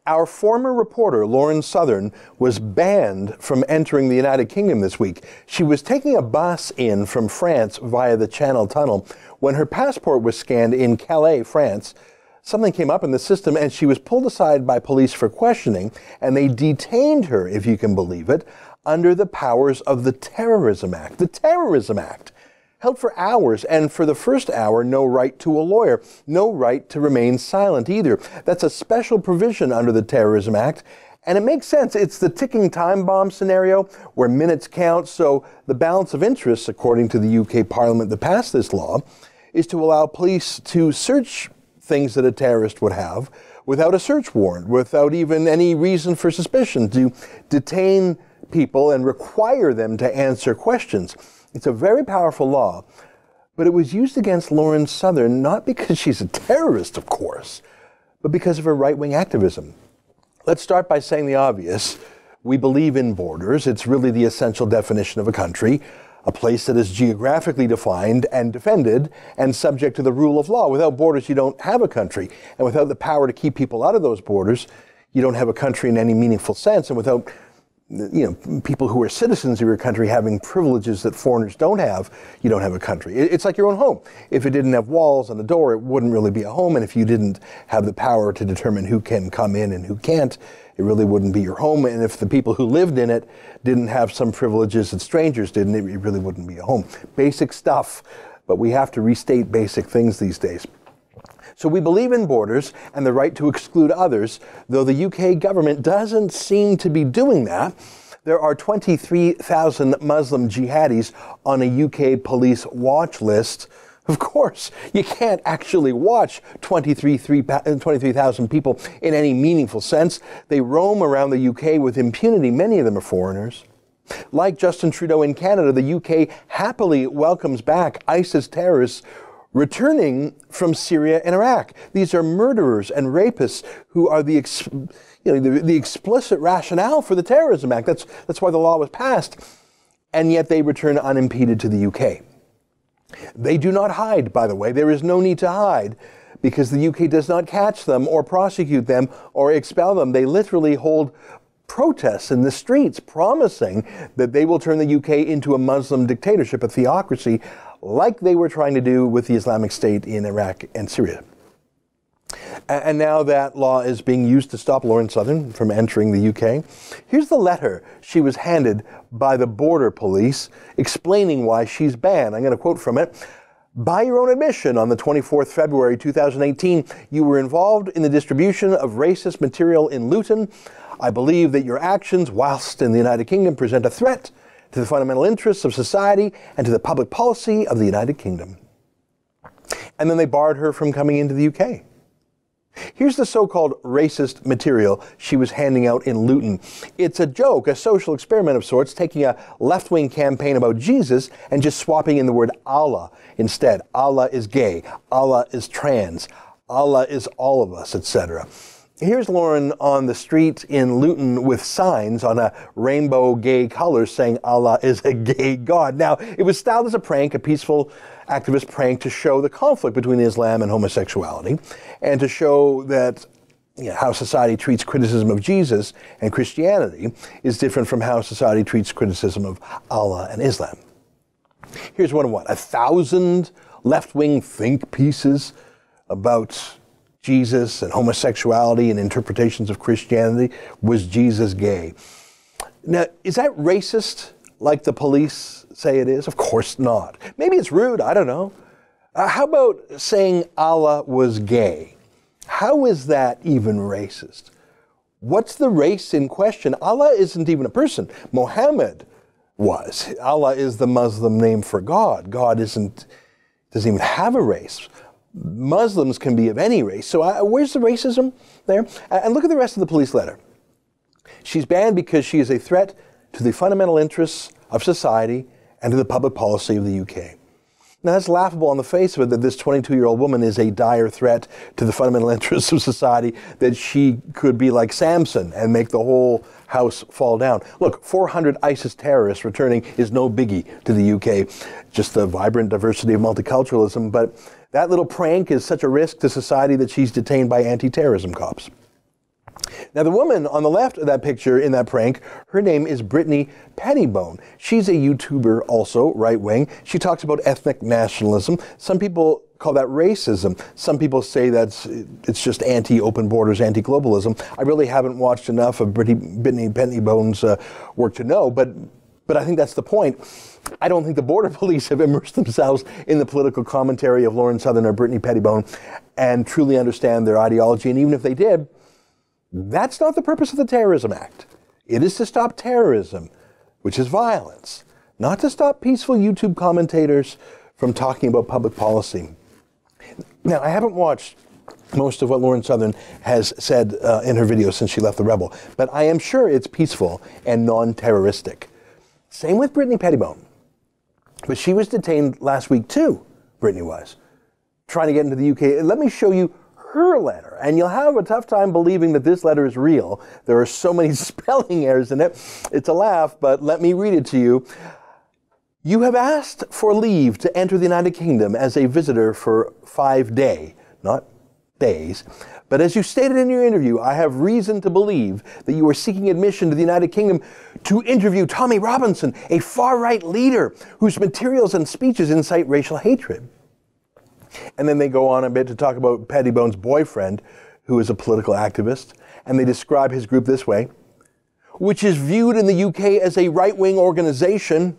Our former reporter, Lauren Southern, was banned from entering the United Kingdom this week. She was taking a bus in from France via the Channel Tunnel. When her passport was scanned in Calais, France, something came up in the system and she was pulled aside by police for questioning, and they detained her, if you can believe it, under the powers of the Terrorism Act. The Terrorism Act. Held for hours, and for the first hour, no right to a lawyer, no right to remain silent either. That's a special provision under the Terrorism Act, and it makes sense. It's the ticking time bomb scenario where minutes count, so the balance of interests, according to the UK Parliament that passed this law, is to allow police to search things that a terrorist would have without a search warrant, without even any reason for suspicion, to detain people and require them to answer questions. It's a very powerful law, but it was used against Lauren Southern not because she's a terrorist, of course, but because of her right-wing activism. Let's start by saying the obvious. We believe in borders. It's really the essential definition of a country, a place that is geographically defined and defended and subject to the rule of law. Without borders, you don't have a country. And without the power to keep people out of those borders, you don't have a country in any meaningful sense. And without people who are citizens of your country having privileges that foreigners don't have, you don't have a country. It's like your own home. If it didn't have walls and a door, it wouldn't really be a home. And if you didn't have the power to determine who can come in and who can't, it really wouldn't be your home. And if the people who lived in it didn't have some privileges that strangers didn't, it really wouldn't be a home. Basic stuff, but we have to restate basic things these days. So we believe in borders and the right to exclude others, though the UK government doesn't seem to be doing that. There are 23,000 Muslim jihadis on a UK police watch list. Of course, you can't actually watch 23,000 people in any meaningful sense. They roam around the UK with impunity. Many of them are foreigners. Like Justin Trudeau in Canada, the UK happily welcomes back ISIS terrorists returning from Syria and Iraq. These are murderers and rapists who are the explicit rationale for the Terrorism Act. That's why the law was passed. And yet they return unimpeded to the UK. They do not hide, by the way. There is no need to hide because the UK does not catch them or prosecute them or expel them. They literally hold protests in the streets promising that they will turn the UK into a Muslim dictatorship, a theocracy, like they were trying to do with the Islamic State in Iraq and Syria. And now that law is being used to stop Lauren Southern from entering the UK. Here's the letter she was handed by the border police explaining why she's banned. I'm going to quote from it. By your own admission, on the 24th February 2018, you were involved in the distribution of racist material in Luton. I believe that your actions, whilst in the United Kingdom, present a threat to the fundamental interests of society and to the public policy of the United Kingdom. And then they barred her from coming into the UK. Here's the so-called racist material she was handing out in Luton. It's a joke, a social experiment of sorts, taking a left-wing campaign about Jesus and just swapping in the word Allah instead. Allah is gay, Allah is trans, Allah is all of us, etc. Here's Lauren on the street in Luton with signs on a rainbow gay colors saying Allah is a gay God. Now, it was styled as a prank, a peaceful activist prank to show the conflict between Islam and homosexuality and to show that how society treats criticism of Jesus and Christianity is different from how society treats criticism of Allah and Islam. Here's one of 1,000 left-wing think pieces about Jesus and homosexuality and interpretations of Christianity. Was Jesus gay? Now, is that racist like the police say it is? Of course not. Maybe it's rude, I don't know. How about saying Allah was gay? How is that even racist? What's the race in question? Allah isn't even a person. Muhammad was. Allah is the Muslim name for God. God doesn't even have a race. Muslims can be of any race. So where's the racism there? And look at the rest of the police letter. She's banned because she is a threat to the fundamental interests of society and to the public policy of the UK. Now, that's laughable on the face of it, that this 22-year-old woman is a dire threat to the fundamental interests of society, that she could be like Samson and make the whole house fall down. Look, 400 ISIS terrorists returning is no biggie to the UK, just the vibrant diversity of multiculturalism, but that little prank is such a risk to society that she's detained by anti-terrorism cops. Now, the woman on the left of that picture in that prank, her name is Brittany Pettibone. She's a YouTuber, also right-wing. She talks about ethnic nationalism. Some people call that racism. Some people say it's just anti-open borders, anti-globalism. I really haven't watched enough of Brittany Pettibone's work to know, but I think that's the point. I don't think the border police have immersed themselves in the political commentary of Lauren Southern or Brittany Pettibone and truly understand their ideology. And even if they did, that's not the purpose of the Terrorism Act. It is to stop terrorism, which is violence, not to stop peaceful YouTube commentators from talking about public policy. Now, I haven't watched most of what Lauren Southern has said in her videos since she left the Rebel, but I am sure it's peaceful and non-terroristic. Same with Brittany Pettibone. But she was detained last week too, Brittany was, trying to get into the UK. Let me show you her letter, and you'll have a tough time believing that this letter is real. There are so many spelling errors in it. It's a laugh, but let me read it to you. You have asked for leave to enter the United Kingdom as a visitor for 5 days, not days. But as you stated in your interview, I have reason to believe that you are seeking admission to the United Kingdom to interview Tommy Robinson, a far-right leader whose materials and speeches incite racial hatred. And then they go on a bit to talk about Pettibone's boyfriend, who is a political activist, and they describe his group this way, which is viewed in the UK as a right-wing organization.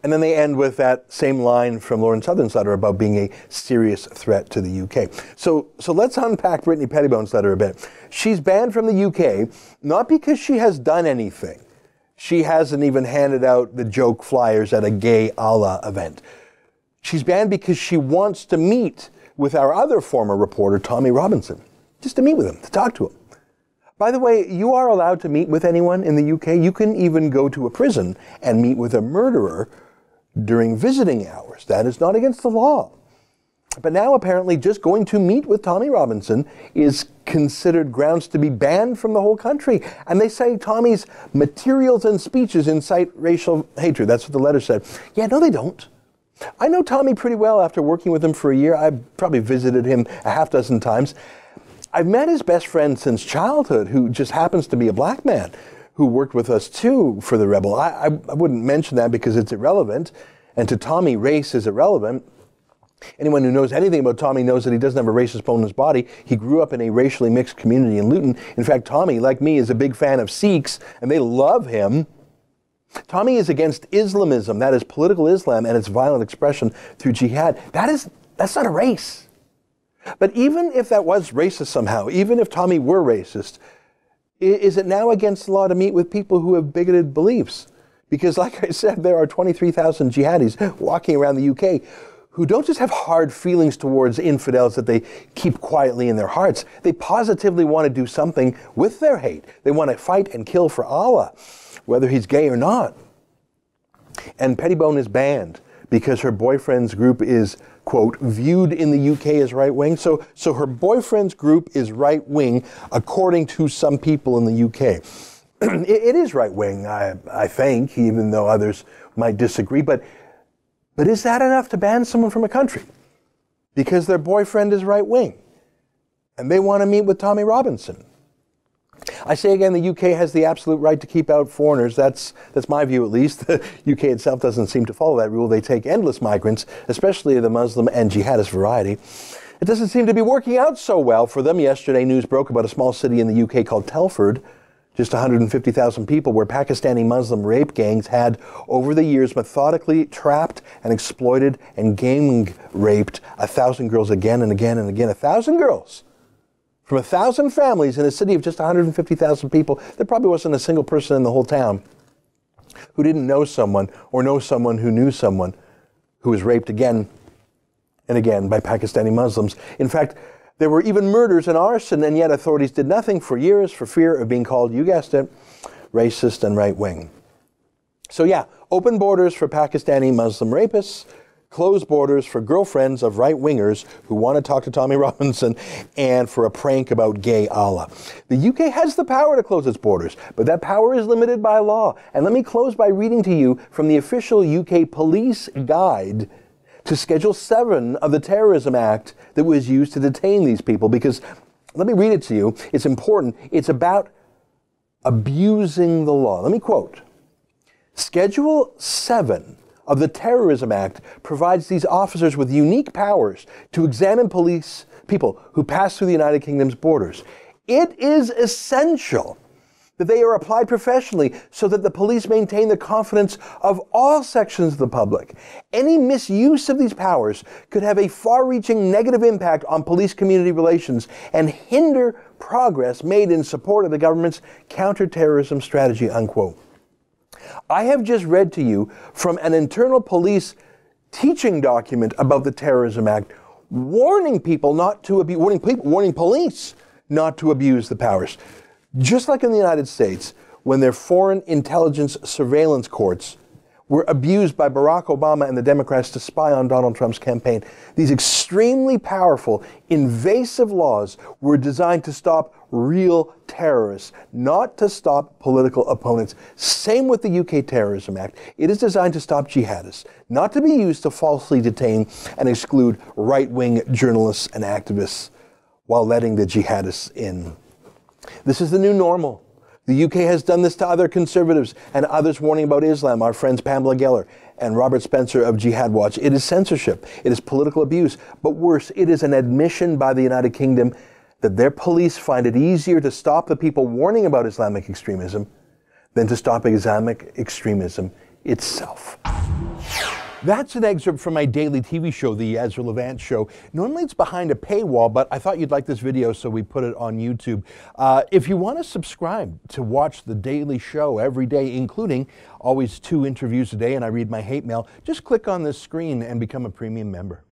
And then they end with that same line from Lauren Southern's letter about being a serious threat to the UK. So let's unpack Brittany Pettibone's letter a bit. She's banned from the UK, not because she has done anything. She hasn't even handed out the joke flyers at a gay Allah event. She's banned because she wants to meet with our other former reporter, Tommy Robinson, just to meet with him, to talk to him. By the way, you are allowed to meet with anyone in the UK. You can even go to a prison and meet with a murderer during visiting hours. That is not against the law. But now apparently just going to meet with Tommy Robinson is considered grounds to be banned from the whole country. And they say Tommy's materials and speeches incite racial hatred. That's what the letter said. Yeah, no, they don't. I know Tommy pretty well after working with him for a year. I've probably visited him a half dozen times. I've met his best friend since childhood, who just happens to be a black man, who worked with us too for the Rebel. I wouldn't mention that because it's irrelevant, and to Tommy, race is irrelevant. Anyone who knows anything about Tommy knows that he doesn't have a racist bone in his body. He grew up in a racially mixed community in Luton. In fact, Tommy, like me, is a big fan of Sikhs, and they love him. Tommy is against Islamism, that is political Islam and its violent expression through jihad. That's not a race. But even if that was racist somehow, even if Tommy were racist, is it now against the law to meet with people who have bigoted beliefs? Because like I said, there are 23,000 jihadis walking around the UK who don't just have hard feelings towards infidels that they keep quietly in their hearts. They positively want to do something with their hate. They want to fight and kill for Allah, whether he's gay or not. And Pettibone is banned because her boyfriend's group is, quote, viewed in the UK as right-wing. So her boyfriend's group is right-wing, according to some people in the UK. It is right-wing, I think, even though others might disagree. But is that enough to ban someone from a country? Because their boyfriend is right-wing, and they want to meet with Tommy Robinson. I say again, the UK has the absolute right to keep out foreigners. That's my view, at least. The UK itself doesn't seem to follow that rule. They take endless migrants, especially the Muslim and jihadist variety. It doesn't seem to be working out so well for them. Yesterday, news broke about a small city in the UK called Telford, just 150,000 people, where Pakistani Muslim rape gangs had, over the years, methodically trapped and exploited and gang raped 1,000 girls again and again and again. 1,000 girls! From 1,000 families in a city of just 150,000 people, there probably wasn't a single person in the whole town who didn't know someone or know someone who knew someone who was raped again and again by Pakistani Muslims. In fact, there were even murders and arson, and yet authorities did nothing for years for fear of being called, you guessed it, racist and right-wing. So yeah, open borders for Pakistani Muslim rapists, closed borders for girlfriends of right-wingers who want to talk to Tommy Robinson, and for a prank about gay Allah. The UK has the power to close its borders, but that power is limited by law. And let me close by reading to you from the official UK police guide to Schedule 7 of the Terrorism Act that was used to detain these people, because Let me read it to you. It's important. It's about abusing the law. Let me quote. Schedule 7 of the Terrorism Act provides these officers with unique powers to examine people who pass through the United Kingdom's borders. It is essential that they are applied professionally so that the police maintain the confidence of all sections of the public. Any misuse of these powers could have a far-reaching negative impact on police-community relations and hinder progress made in support of the government's counterterrorism strategy, unquote. I have just read to you from an internal police teaching document about the Terrorism Act, warning police not to abuse the powers. Just like in the United States, when their foreign intelligence surveillance courts were abused by Barack Obama and the Democrats to spy on Donald Trump's campaign, these extremely powerful, invasive laws were designed to stop real terrorists, not to stop political opponents. Same with the UK Terrorism Act. It is designed to stop jihadists, not to be used to falsely detain and exclude right-wing journalists and activists while letting the jihadists in. This is the new normal. The UK has done this to other conservatives and others warning about Islam, our friends Pamela Geller and Robert Spencer of Jihad Watch. It is censorship. It is political abuse. But worse, it is an admission by the United Kingdom that their police find it easier to stop the people warning about Islamic extremism than to stop Islamic extremism itself. That's an excerpt from my daily TV show, The Ezra Levant Show. Normally it's behind a paywall, but I thought you'd like this video, so we put it on YouTube. If you want to subscribe to watch the daily show every day, including always 2 interviews a day, and I read my hate mail, just click on this screen and become a premium member.